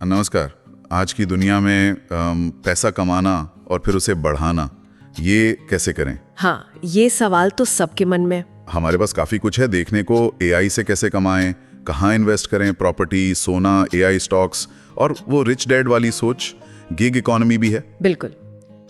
नमस्कार। आज की दुनिया में पैसा कमाना और फिर उसे बढ़ाना, ये कैसे करें? हाँ, ये सवाल तो सबके मन में। हमारे पास काफ़ी कुछ है देखने को। एआई से कैसे कमाएं, कहाँ इन्वेस्ट करें, प्रॉपर्टी, सोना, एआई स्टॉक्स, और वो रिच डैड वाली सोच, गिग इकोनॉमी भी है। बिल्कुल।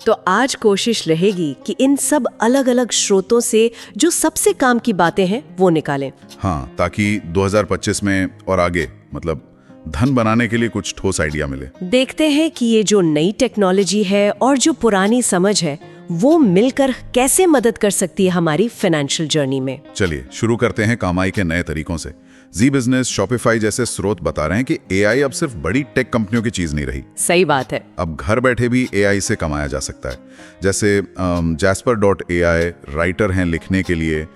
तो आज कोशिश रहेगी कि इन सब अलग अलग स्रोतों से जो सबसे काम की बातें हैं वो निकालें। हाँ, ताकि 2025 में और आगे मतलब धन बनाने के लिए कुछ ठोस आइडिया मिले। देखते हैं कि ये जो नई टेक्नोलॉजी है और जो पुरानी समझ है वो मिलकर कैसे मदद कर सकती है हमारी फाइनेंशियल जर्नी में। चलिए शुरू करते हैं कमाई के नए तरीकों से। जी बिजनेस, शॉपिफाई जैसे स्रोत बता रहे हैं कि एआई अब सिर्फ बड़ी टेक कंपनियों की चीज नहीं रही। सही बात है। अब घर बैठे भी एआई से कमाया जा सकता है। जैसे jasper.ai राइटर हैं लिखने के लिए,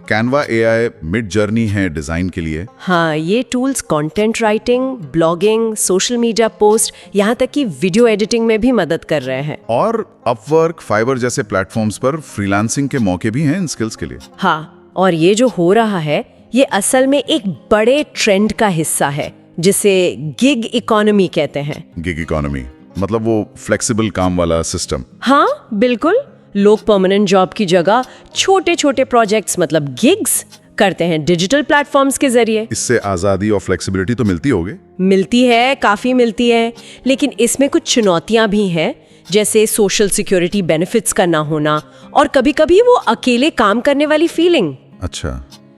कैनवा एआई मिड जर्नी है डिजाइन के लिए। हाँ, ये tools content writing, blogging, social media post, यहाँ तक कि वीडियो एडिटिंग में भी मदद कर रहे हैं। और अपवर्क, फाइवर जैसे प्लेटफॉर्म्स पर फ्रीलांसिंग के मौके भी हैं इन स्किल्स के लिए। हाँ, और ये जो हो रहा है ये असल में एक बड़े ट्रेंड का हिस्सा है जिसे गिग इकोनॉमी कहते हैं। गिग इकोनॉमी मतलब वो फ्लेक्सिबल काम वाला सिस्टम। हाँ बिल्कुल, लोग परमानेंट जॉब की जगह छोटे छोटे प्रोजेक्ट्स मतलब गिग्स करते हैं डिजिटल प्लेटफॉर्म्स के जरिए। इससे आजादी और फ्लेक्सिबिलिटी तो मिलती होगी। मिलती है, काफी मिलती है, लेकिन इसमें कुछ चुनौतियां भी हैं, जैसे सोशल सिक्योरिटी बेनिफिट्स का ना होना और कभी-कभी वो अकेले काम करने वाली फीलिंग। अच्छा,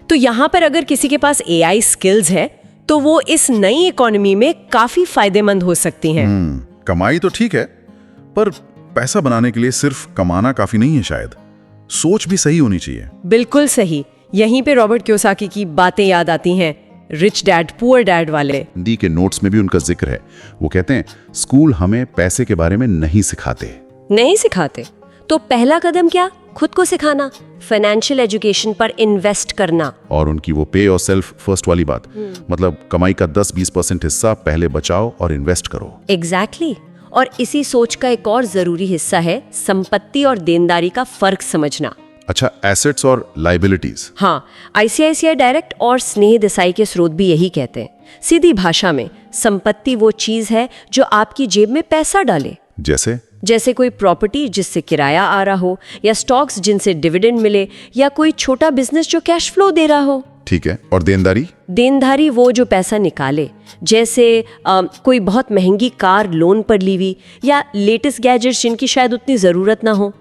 तो यहाँ पर अगर किसी के पास एआई स्किल्स है तो वो इस नई इकोनॉमी में काफी फायदेमंद हो सकती हैं। कमाई तो ठीक है, पर पैसा बनाने के लिए सिर्फ कमाना काफी नहीं है शायद। सोच भी सही होनी चाहिए। बिल्कुल सही। यहीं पे रॉबर्ट कियोसाकी की बातें याद आती हैं, रिच डैड पुअर डैड वाले। डी के नोट्स में भी उनका जिक्र है। वो कहते हैं स्कूल हमें पैसे के बारे में नहीं सिखाते। तो पहला कदम क्या? खुद को सिखाना, फाइनेंशियल एजुकेशन पर इन्वेस्ट करना। और उनकी वो पे योर सेल्फ फर्स्ट वाली बात, मतलब कमाई का 10-20% हिस्सा पहले बचाओ और इन्वेस्ट करो। एग्जैक्टली। और इसी सोच का एक और जरूरी हिस्सा है संपत्ति और देनदारी का फर्क समझना। अच्छा, एसेट्स और लायबिलिटीज। हाँ, आईसीआईसीआई डायरेक्ट और स्नेह देसाई के स्रोत भी यही कहते हैं। सीधी भाषा में संपत्ति वो चीज है जो आपकी जेब में पैसा डाले। जैसे कोई प्रॉपर्टी जिससे किराया आ रहा हो, या स्टॉक्स जिनसे डिविडेंड मिले, या कोई छोटा बिजनेस जो कैश फ्लो दे रहा हो। ठीक है। और देनदारी वो जो पैसा निकाले, जैसे कोई बहुत महंगी कार लोन पर ली हुई, या लेटेस्ट गैजेट्स जिनकी शायद उतनी जरूरत ना हो।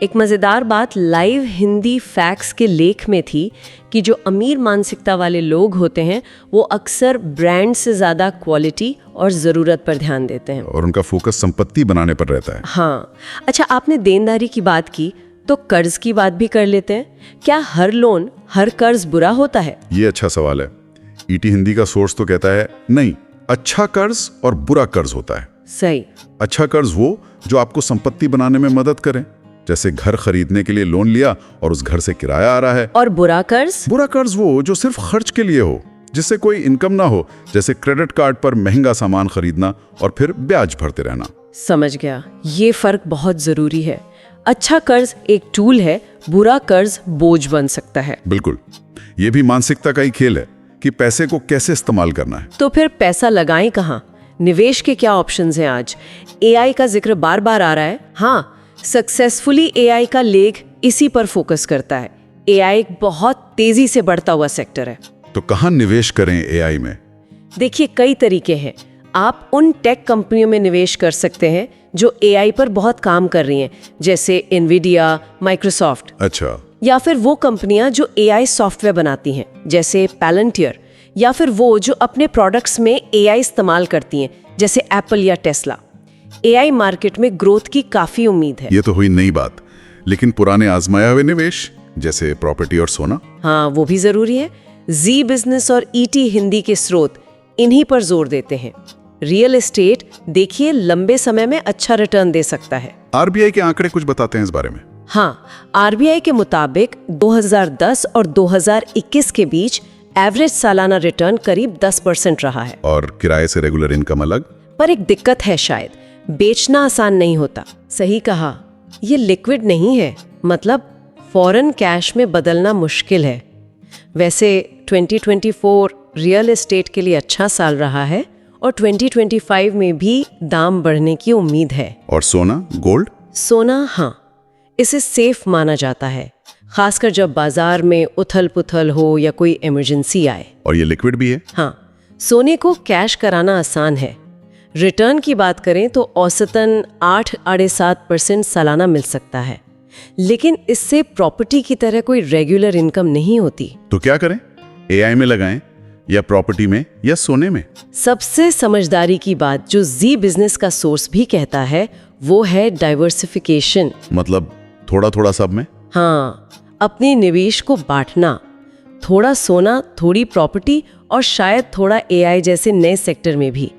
एक मजेदार बात लाइव हिंदी फैक्ट्स के लेख में थी कि जो अमीर मानसिकता वाले लोग होते हैं वो अक्सर ब्रांड से ज्यादा क्वालिटी और जरूरत पर ध्यान देते हैं, और उनका फोकस संपत्ति बनाने पर रहता है। हाँ। अच्छा, आपने देनदारी की बात की तो कर्ज की बात भी कर लेते हैं। क्या हर लोन, हर कर्ज बुरा होता है? ये अच्छा सवाल है। ईटी हिंदी का सोर्स तो कहता है नहीं, अच्छा कर्ज और बुरा कर्ज होता है। सही। अच्छा कर्ज वो जो आपको संपत्ति बनाने में मदद करे, जैसे घर खरीदने के लिए लोन लिया और उस घर से किराया आ रहा है। और बुरा कर्ज वो जो सिर्फ खर्च के लिए हो, जिससे कोई इनकम ना हो, जैसे क्रेडिट कार्ड पर महंगा सामान खरीदना और फिर ब्याज भरते रहना। समझ गया। ये फर्क बहुत जरूरी है। अच्छा कर्ज एक टूल है, बुरा कर्ज बोझ बन सकता है। बिल्कुल, ये भी मानसिकता का ही खेल है कि पैसे को कैसे इस्तेमाल करना है। तो फिर पैसा लगाएं कहाँ? निवेश के क्या ऑप्शंस हैं आज? एआई का जिक्र बार बार आ रहा है। हाँ, सक्सेसफुली एआई का लेख इसी पर फोकस करता है। एआई एक बहुत तेजी से बढ़ता हुआ सेक्टर है। तो कहाँ निवेश करें एआई में? देखिए, कई तरीके हैं। आप उन टेक कंपनियों में निवेश कर सकते हैं जो एआई पर बहुत काम कर रही हैं, जैसे एनवीडिया, माइक्रोसॉफ्ट। अच्छा। या फिर वो कंपनियां जो एआई सॉफ्टवेयर बनाती हैं, जैसे पैलंटियर, या फिर वो जो अपने प्रोडक्ट्स में एआई इस्तेमाल करती हैं, जैसे एप्पल या टेस्ला। एआई मार्केट में ग्रोथ की काफी उम्मीद है। ये तो हुई नई बात, लेकिन पुराने आजमाया हुए निवेश जैसे प्रॉपर्टी और सोना? हाँ, वो भी जरूरी है। जी बिजनेस और ईटी हिंदी के स्रोत इन्हीं पर जोर देते हैं। रियल एस्टेट देखिए लंबे समय में अच्छा रिटर्न दे सकता है। आरबीआई के आंकड़े कुछ बताते हैं इस बारे में? हाँ, आरबीआई के मुताबिक 2010 और 2021 के बीच एवरेज सालाना रिटर्न करीब 10% रहा है। और किराए से रेगुलर इनकम अलग? पर एक दिक्कत है, शायद बेचना आसान नहीं होता। सही कहा, ये लिक्विड नहीं है, मतलब फॉरेन कैश में बदलना मुश्किल है। वैसे 2024 रियल एस्टेट के लिए अच्छा साल रहा है और 2025 में भी दाम बढ़ने की उम्मीद है। और सोना, गोल्ड? सोना, हाँ, इसे सेफ माना जाता है, खासकर जब बाजार में उथल पुथल हो या कोई इमरजेंसी आए। और ये लिक्विड भी है? हाँ, सोने को कैश कराना आसान है। रिटर्न की बात करें तो औसतन 8-7% सालाना मिल सकता है, लेकिन इससे प्रॉपर्टी की तरह कोई रेगुलर इनकम नहीं होती। तो क्या करें? एआई में लगाएं या प्रॉपर्टी में या सोने में? सबसे समझदारी की बात जो जी बिजनेस का सोर्स भी कहता है वो है डाइवर्सिफिकेशन। मतलब थोड़ा थोड़ा सब में? हाँ, अपने निवेश को बांटना, थोड़ा सोना, थोड़ी प्रॉपर्टी और शायद थोड़ा एआई जैसे नए सेक्टर में भी।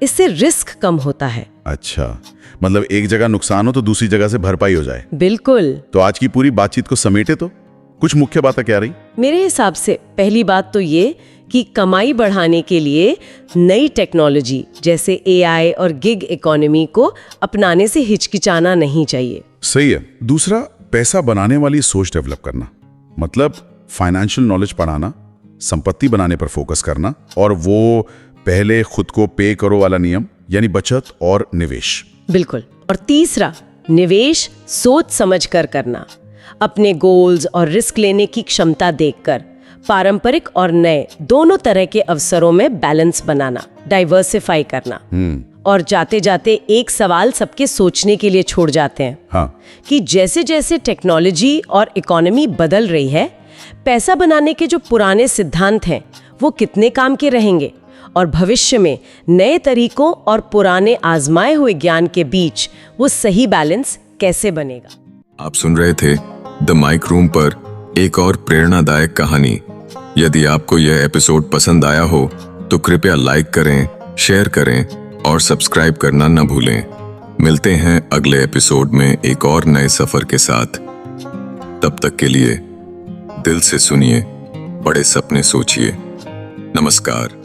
इससे रिस्क कम होता है। अच्छा, मतलब एक जगह नुकसान हो तो दूसरी जगह से भरपाई हो जाए। बिल्कुल। तो आज की पूरी बातचीत को समेटे तो कुछ मुख्य बातें क्या रही? मेरे हिसाब से पहली बात तो ये कि कमाई बढ़ाने के लिए नई टेक्नोलॉजी जैसे एआई और गिग इकोनॉमी को अपनाने से हिचकिचाना नहीं चाहिए। सही है। दूसरा, पैसा बनाने वाली सोच डेवलप करना, मतलब फाइनेंशियल नॉलेज पढ़ाना, संपत्ति बनाने पर फोकस करना, और वो पहले खुद को पे करो वाला नियम, यानी बचत और निवेश। बिल्कुल। और तीसरा, निवेश सोच समझ कर करना, अपने गोल्स और रिस्क लेने की क्षमता देखकर पारंपरिक और नए दोनों तरह के अवसरों में बैलेंस बनाना, डाइवर्सिफाई करना। और जाते जाते एक सवाल सबके सोचने के लिए छोड़ जाते हैं। हाँ। कि जैसे जैसे टेक्नोलॉजी और इकोनॉमी बदल रही है, पैसा बनाने के जो पुराने सिद्धांत हैं वो कितने काम के रहेंगे, और भविष्य में नए तरीकों और पुराने आजमाए हुए ज्ञान के बीच वो सही बैलेंस कैसे बनेगा। आप सुन रहे थे द माइक रूम पर एक और प्रेरणादायक कहानी। यदि आपको यह एपिसोड पसंद आया हो तो कृपया लाइक करें, शेयर करें और सब्सक्राइब करना न भूलें। मिलते हैं अगले एपिसोड में एक और नए सफर के साथ। तब तक के लिए दिल से सुनिए, बड़े सपने सोचिए। नमस्कार।